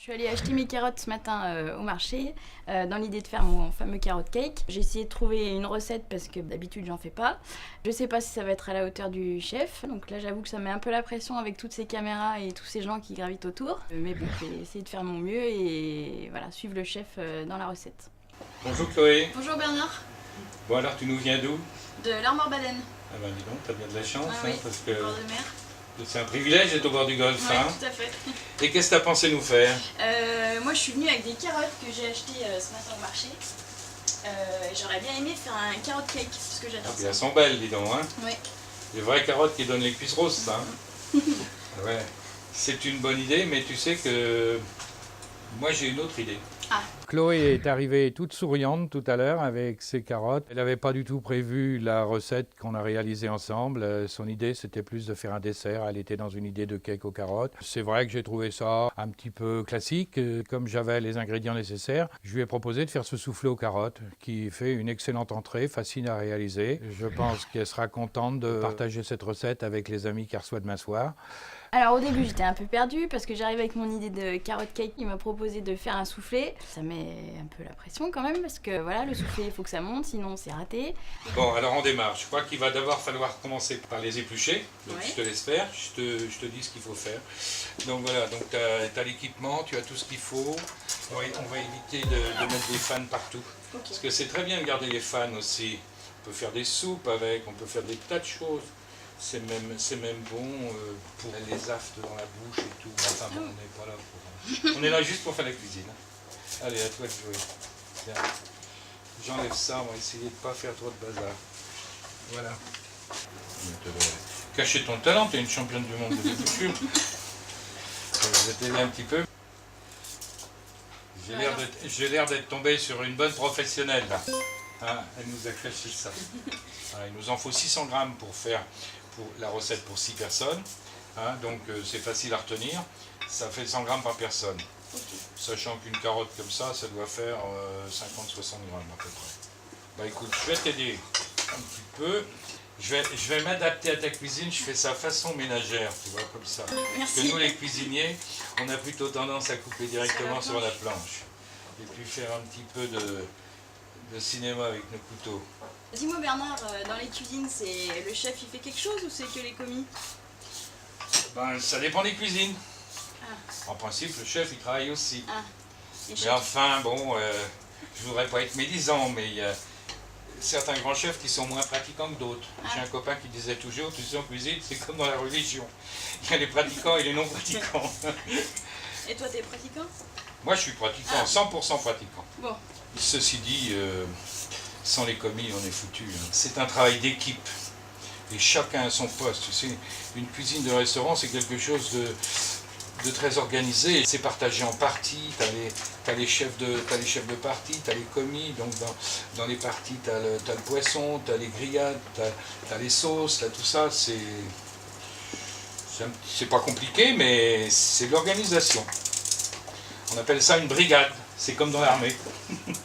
Je suis allée acheter mes carottes ce matin au marché dans l'idée de faire mon fameux carrot cake. J'ai essayé de trouver une recette parce que d'habitude j'en fais pas. Je sais pas si ça va être à la hauteur du chef, donc là j'avoue que ça met un peu la pression avec toutes ces caméras et tous ces gens qui gravitent autour. Mais bon, je vais essayer de faire mon mieux et voilà, suivre le chef dans la recette. Bonjour Chloé. Bonjour Bernard. Bon alors tu nous viens d'où? De l'Armor-Baden. Ah ben dis donc, t'as bien de la chance, Oui, parce que bord de mer. c'est un privilège d'être au bord du golfe. Oui, Hein. tout à fait. Et qu'est-ce que t'as pensé nous faire? Moi je suis venue avec des carottes que j'ai achetées ce matin au marché. J'aurais bien aimé faire un carrot cake parce que j'adore Elles ça. sont belles, dis donc. Hein. Oui. Les vraies carottes qui donnent les cuisses roses, ça. Hein. Ouais. C'est une bonne idée, mais tu sais que moi j'ai une autre idée. Chloé est arrivée toute souriante tout à l'heure avec ses carottes. Elle n'avait pas du tout prévu la recette qu'on a réalisée ensemble. Son idée, c'était plus de faire un dessert. Elle était dans une idée de cake aux carottes. C'est vrai que j'ai trouvé ça un petit peu classique. Comme j'avais les ingrédients nécessaires, je lui ai proposé de faire ce soufflé aux carottes, qui fait une excellente entrée, facile à réaliser. Je pense qu'elle sera contente de partager cette recette avec les amis qu'elle reçoit demain soir. Alors au début j'étais un peu perdue parce que j'arrive avec mon idée de carrot cake. Il m'a proposé de faire un soufflé. Ça met un peu la pression quand même parce que voilà, le soufflé il faut que ça monte sinon c'est raté. Bon, alors on démarre. Je crois qu'il va d'abord falloir commencer par les éplucher. Donc Ouais. je te laisse faire, je te dis ce qu'il faut faire. Donc voilà, donc tu as l'équipement, tu as tout ce qu'il faut. On va éviter de mettre des fans partout. Ok. Parce que c'est très bien de garder les fans aussi. On peut faire des soupes avec, on peut faire des tas de choses. C'est même bon pour les aftes dans la bouche et tout. Enfin bon, on n'est pas là pour... On est là juste pour faire la cuisine. Allez, à toi de jouer. Tiens. J'enlève ça, on va essayer de ne pas faire trop de bazar. Voilà. Cacher ton talent, tu es une championne du monde de l'ébouchure. Je vais t'aider un petit peu. J'ai l'air d'être tombé sur une bonne professionnelle là. Hein, elle nous a caché ça. Voilà, il nous en faut 600 grammes pour faire la recette pour 6 personnes. Hein, donc c'est facile à retenir. Ça fait 100 grammes par personne. Sachant qu'une carotte comme ça doit faire 50-60 grammes à peu près. Bah écoute, je vais t'aider un petit peu. Je vais m'adapter à ta cuisine, je fais ça façon ménagère, tu vois, comme ça. Parce que Merci. nous les cuisiniers, on a plutôt tendance à couper directement sur la planche. Et puis faire un petit peu de cinéma avec nos couteaux. Dis-moi Bernard, dans les cuisines, c'est le chef il fait quelque chose ou c'est que les commis? Ben, ça dépend des cuisines. Ah. En principe, le chef, il travaille aussi. Ah. Les Mais chefs. enfin, bon, je voudrais pas être médisant, mais il y a certains grands chefs qui sont moins pratiquants que d'autres. J'ai un copain qui disait toujours, tu sais, en cuisine, c'est comme dans la religion. Il y a les pratiquants et les non pratiquants. Et toi t'es pratiquant? Moi, je suis pratiquant, 100% pratiquant. Bon. Ceci dit, sans les commis, on est foutu. Hein. C'est un travail d'équipe. Et chacun à son poste. Tu sais, une cuisine de restaurant, c'est quelque chose de très organisé. C'est partagé en parties. T'as les chefs de partie, t'as les commis. Donc dans les parties, t'as le poisson, t'as les grillades, t'as les sauces, t'as tout ça. C'est pas compliqué, mais c'est de l'organisation. On appelle ça une brigade. C'est comme dans l'armée.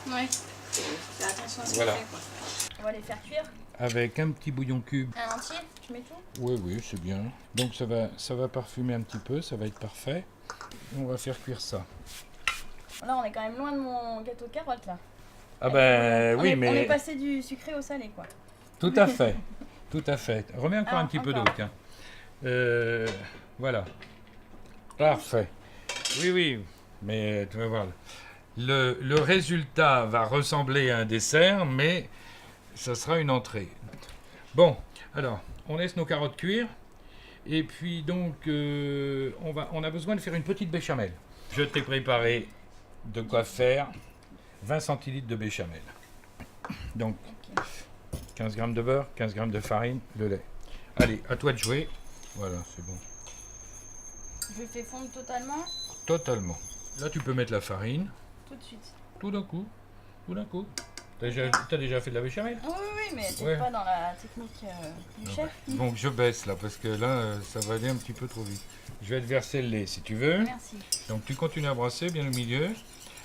Ouais. Fais attention à ce Voilà. qu'on fait quoi. On va les faire cuire. Avec un petit bouillon cube. Un entier, tu mets tout? Oui, c'est bien. Donc ça va parfumer un petit peu, ça va être parfait. On va faire cuire ça. Là on est quand même loin de mon gâteau de carotte là. Ah ben On oui, est mais passé du sucré au salé quoi. tout à fait, tout à fait. Remets encore Ah, un petit peu d'eau, encore. tiens. Voilà. Parfait. Oui, mais tu vas voir. Le résultat va ressembler à un dessert, mais ça sera une entrée. Bon, alors, on laisse nos carottes cuire. Et puis donc, on a besoin de faire une petite béchamel. Je t'ai préparé de quoi faire 20 centilitres de béchamel. Donc, 15 grammes de beurre, 15 grammes de farine, le lait. Allez, à toi de jouer. Voilà, c'est bon. Je le fais fondre totalement Totalement. Là, tu peux mettre la farine. tout de suite. Tout d'un coup. T'as déjà fait de la béchamel? Oui, mais t'es Ouais. pas dans la technique du chef. Donc je baisse là, parce que là, ça va aller un petit peu trop vite. Je vais te verser le lait si tu veux. Merci. Donc tu continues à brasser bien au milieu.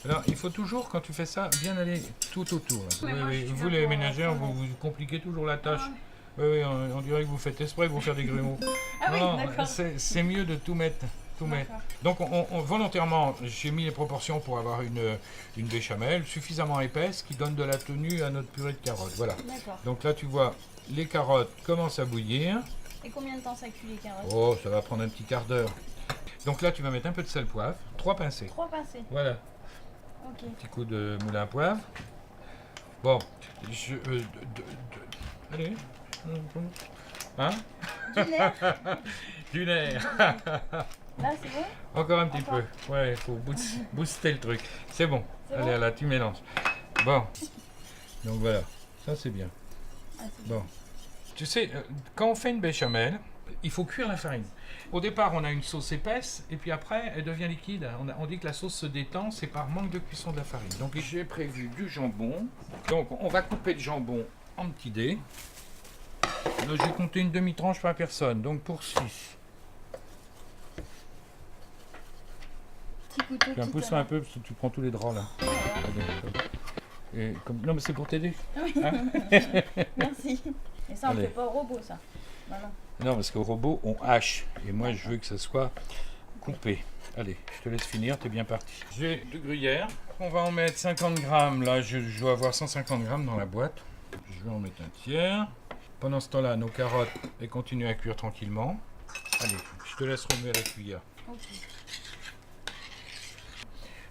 Alors il faut toujours, quand tu fais ça, bien aller tout autour. Là. Mais moi, je suis Vous là les pour ménagères, apprendre. vous compliquez toujours la tâche. Ah Oui, on dirait que vous faites exprès pour faire des grumeaux. Ah oui, Non, d'accord. c'est mieux de tout mettre tout mettre. D'accord. Donc volontairement, j'ai mis les proportions pour avoir une béchamel suffisamment épaisse qui donne de la tenue à notre purée de carottes. Voilà. D'accord. Donc là, tu vois, les carottes commencent à bouillir. Et combien de temps ça cuit les carottes? Oh, ça va prendre un petit quart d'heure. Donc là, tu vas mettre un peu de sel poivre, 3 pincées. 3 pincées. Voilà, Ok. petit coup de moulin à poivre. Bon, allez. Hein? Du nerf. Du nerf. Là, c'est bon? Encore un petit Encore. peu. Ouais, il faut booster le truc. C'est bon. C'est Allez, bon là, tu mélanges. Bon. Donc voilà, ça c'est bien. Ah, c'est Bon. Tu sais, quand on fait une béchamel, il faut cuire la farine. Au départ, on a une sauce épaisse, et puis après, elle devient liquide. On dit que la sauce se détend, c'est par manque de cuisson de la farine. Donc j'ai prévu du jambon. Donc on va couper le jambon en petits dés. Là, j'ai compté une demi-tranche par personne, donc pour 6. Petit couteau. Tu pousse un peu, parce que tu prends tous les draps là. Et comme... Non, mais c'est pour t'aider. Hein? Merci. Et ça, on ne Allez. fait pas au robot, ça. Voilà. Non, parce qu'au robot, on hache. Et moi, je veux que ça soit coupé. Allez, je te laisse finir, t'es bien parti. J'ai 2 gruyères. On va en mettre 50 grammes. Là, je dois avoir 150 grammes dans la boîte. Je vais en mettre un tiers. Pendant ce temps-là, nos carottes, elles continuent à cuire tranquillement. Allez, je te laisse remuer à la cuillère. Ok.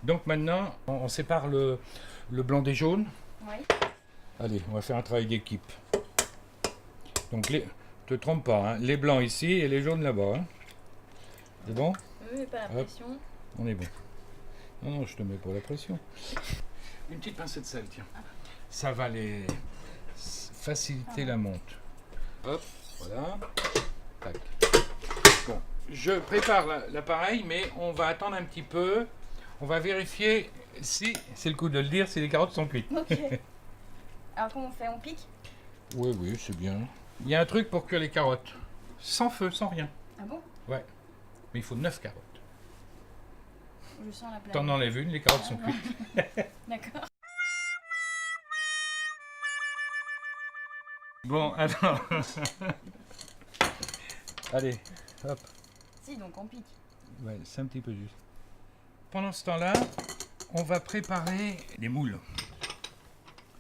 Donc maintenant, on sépare le blanc des jaunes. Oui. Allez, on va faire un travail d'équipe. Donc, te trompe pas, hein, les blancs ici et les jaunes là-bas. Hein. C'est bon? Oui, mais pas la Hop. pression. On est bon. Non, non, je te mets pas la pression. Une petite pincée de sel, tiens. Ça va les faciliter la monte. Hop, voilà. Tac. Bon, je prépare l'appareil, mais on va attendre un petit peu. On va vérifier si, c'est le coup de le dire, si les carottes sont cuites. Ok. Alors, comment on fait? On pique? Oui, oui, c'est bien. Il y a un truc pour cuire les carottes. Sans feu, sans rien. Ah bon? Ouais. Mais il faut 9 carottes. Je sens la plaie. T'en enlèves une, les carottes sont cuites. D'accord. Bon, alors. Allez, hop. Si, donc on pique. Ouais, c'est un petit peu juste. Pendant ce temps-là, on va préparer les moules.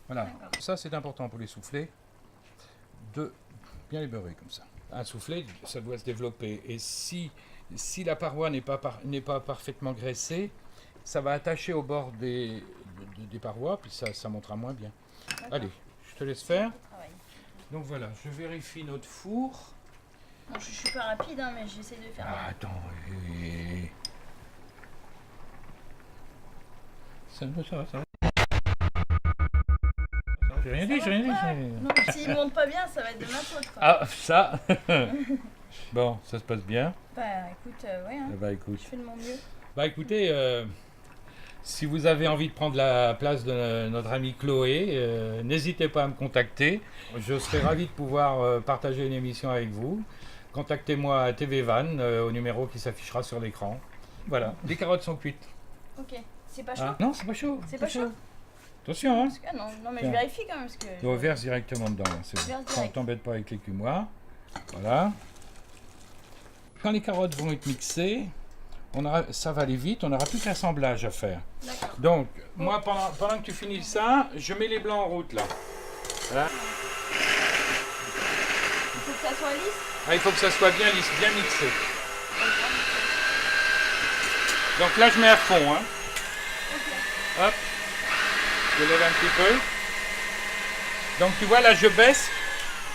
Voilà. D'accord. Ça, c'est important pour les soufflets. De bien les beurrer comme ça. Un soufflet, ça doit se développer. Et si la paroi n'est pas parfaitement graissée, ça va attacher au bord des parois, puis ça montera moins bien. D'accord. Allez, je te laisse faire. Travail. Donc voilà, je vérifie notre four. Bon, je suis pas rapide, hein, mais j'essaie de faire. Ah, attends. Ça va. J'ai rien dit, j'ai rien dit. Non, s'il monte pas bien, ça va être de ma faute, quoi. Ah, ça. Bon, ça se passe bien. Bah, écoute, ouais, hein. Bah écoute. Je fais de mon mieux. Bah écoutez, si vous avez envie de prendre la place de notre amie Chloé, n'hésitez pas à me contacter. Je serai ravi de pouvoir partager une émission avec vous. Contactez-moi à TV Van au numéro qui s'affichera sur l'écran. Voilà, les carottes sont cuites. Ok. C'est pas chaud? Ah, non, c'est pas chaud. C'est pas chaud? Attention, hein. Parce que, ah, non, mais Tiens. je vérifie quand même. Parce que On verse directement dedans. Là, c'est Verse bon. direct. T'embête pas avec l'écumoire. Voilà. Quand les carottes vont être mixées, ça va aller vite. On n'aura plus que l'assemblage à faire. D'accord. Donc, moi, pendant que tu finis ça, je mets les blancs en route là. Voilà. Il faut que ça soit lisse. Ah, il faut que ça soit bien lisse, bien mixé. Donc là, je mets à fond. Hein. Ok. Hop. Je lève un petit peu. Donc tu vois, là, je baisse.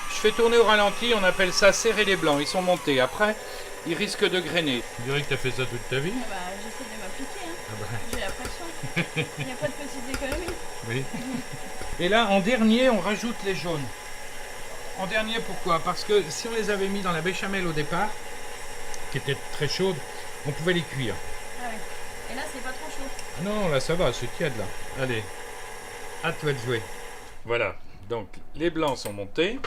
Je fais tourner au ralenti. On appelle ça serrer les blancs. Ils sont montés. Après, ils risquent de grainer. Tu dirais que tu as fait ça toute ta vie? Ah bah, j'essaie de m'appliquer, hein. J'ai la pression. Il n'y a pas de petite économie. Oui. Et là, en dernier, on rajoute les jaunes. En dernier, pourquoi? Parce que si on les avait mis dans la béchamel au départ, qui était très chaude, on pouvait les cuire. Ah ouais. Et là, c'est pas trop chaud. Ah non, là ça va, c'est tiède là. Allez, à toi de jouer. Voilà, donc les blancs sont montés.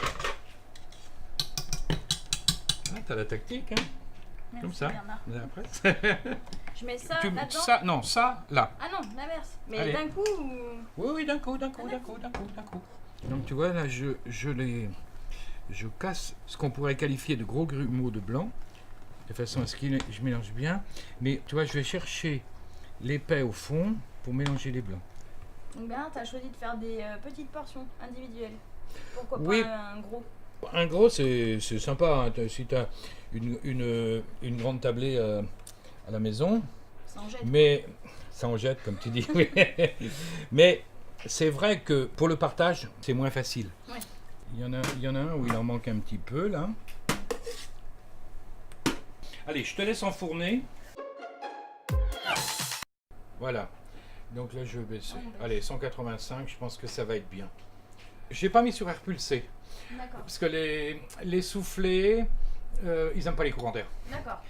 Ah, t'as la tactique, hein? Merci, Comme ça. Bernard. Après. Je mets ça Tu- là-dedans. ça, non, ça, là. Ah non, l'inverse. Mais Allez. d'un coup ou... Oui, oui, d'un coup. Donc tu vois, là, je casse ce qu'on pourrait qualifier de gros grumeaux de blanc. de façon à ce que je mélange bien. Mais tu vois, je vais chercher l'épais au fond pour mélanger les blancs. Donc Bernard, tu as choisi de faire des petites portions individuelles. Pourquoi Oui. pas un gros? Un gros, c'est sympa. Hein. Si tu as une grande tablée à la maison, Ça en jette. mais ça en jette, comme tu dis. Oui. Mais c'est vrai que pour le partage, c'est moins facile. Ouais. Il y en a un où il en manque un petit peu, là. Allez, je te laisse enfourner. Voilà. Donc là, je vais baisser. Allez, 185, je pense que ça va être bien. J'ai pas mis sur air pulsé. D'accord. Parce que les soufflets, ils n'aiment pas les courants d'air. D'accord.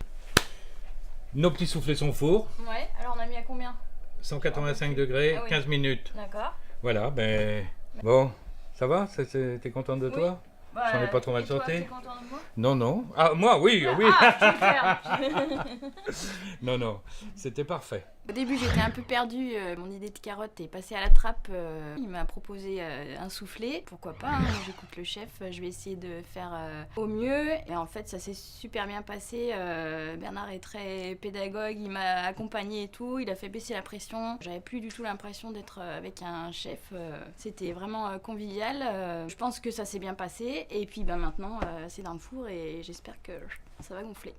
Nos petits soufflets sont four. Ouais, alors on a mis à combien? 185 degrés, Ah oui. 15 minutes. D'accord. Voilà, ben... Bon, ça va? T'es contente de toi? Bah, J'en ai pas trop mal et toi, sorti. t'es content de moi? Non, non. Ah, moi, oui, oui. Ah, super. Non, non, c'était parfait. Au début, j'étais un peu perdue. Mon idée de carotte est passée à la trappe. Il m'a proposé un soufflé. Pourquoi pas, hein, j'écoute le chef. Je vais essayer de faire au mieux. Et en fait, ça s'est super bien passé. Bernard est très pédagogue. Il m'a accompagné et tout. Il a fait baisser la pression. J'avais plus du tout l'impression d'être avec un chef. C'était vraiment convivial. Je pense que ça s'est bien passé. Et puis maintenant, c'est dans le four et j'espère que ça va gonfler.